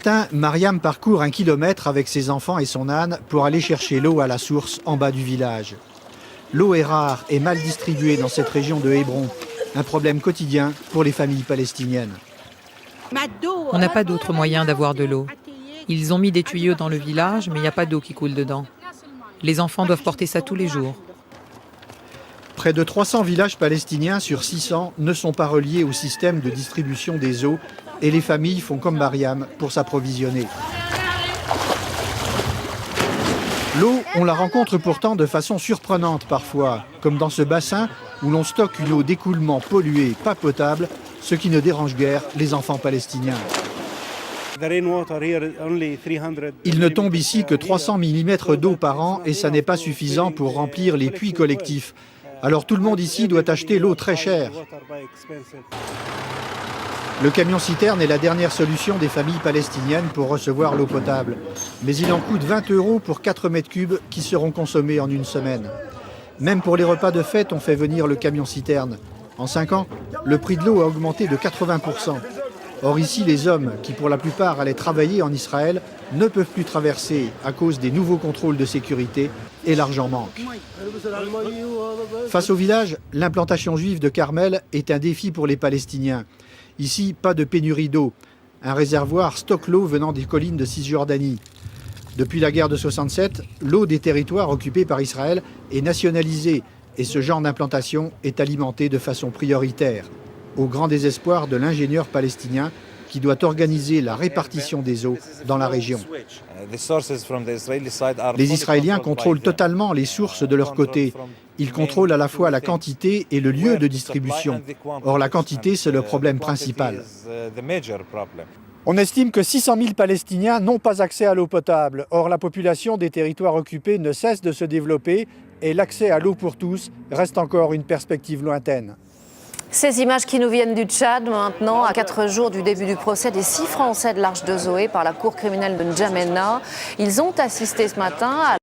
matin, Mariam parcourt 1 kilomètre avec ses enfants et son âne pour aller chercher l'eau à la source en bas du village. L'eau est rare et mal distribuée dans cette région de Hébron, un problème quotidien pour les familles palestiniennes. On n'a pas d'autre moyen d'avoir de l'eau. Ils ont mis des tuyaux dans le village, mais il n'y a pas d'eau qui coule dedans. Les enfants doivent porter ça tous les jours. Près de 300 villages palestiniens sur 600 ne sont pas reliés au système de distribution des eaux et les familles font comme Mariam pour s'approvisionner. L'eau, on la rencontre pourtant de façon surprenante parfois, comme dans ce bassin où l'on stocke une eau d'écoulement polluée, pas potable, ce qui ne dérange guère les enfants palestiniens. Il ne tombe ici que 300 mm d'eau par an et ça n'est pas suffisant pour remplir les puits collectifs. Alors tout le monde ici doit acheter l'eau très chère. Le camion-citerne est la dernière solution des familles palestiniennes pour recevoir l'eau potable. Mais il en coûte 20 € pour 4 mètres cubes qui seront consommés en une semaine. Même pour les repas de fête, on fait venir le camion-citerne. En 5 ans, le prix de l'eau a augmenté de 80%. Or ici, les hommes, qui pour la plupart allaient travailler en Israël, ne peuvent plus traverser à cause des nouveaux contrôles de sécurité et l'argent manque. Face au village, l'implantation juive de Carmel est un défi pour les Palestiniens. Ici, pas de pénurie d'eau. Un réservoir stocke l'eau venant des collines de Cisjordanie. Depuis la guerre de 67, l'eau des territoires occupés par Israël est nationalisée et ce genre d'implantation est alimenté de façon prioritaire, au grand désespoir de l'ingénieur palestinien qui doit organiser la répartition des eaux dans la région. Les Israéliens contrôlent totalement les sources de leur côté. Ils contrôlent à la fois la quantité et le lieu de distribution. Or, la quantité, c'est le problème principal. On estime que 600 000 Palestiniens n'ont pas accès à l'eau potable. Or, la population des territoires occupés ne cesse de se développer et l'accès à l'eau pour tous reste encore une perspective lointaine. Ces images qui nous viennent du Tchad maintenant, à 4 jours du début du procès des 6 Français de l'Arche de Zoé par la cour criminelle de N'Djamena. Ils ont assisté ce matin à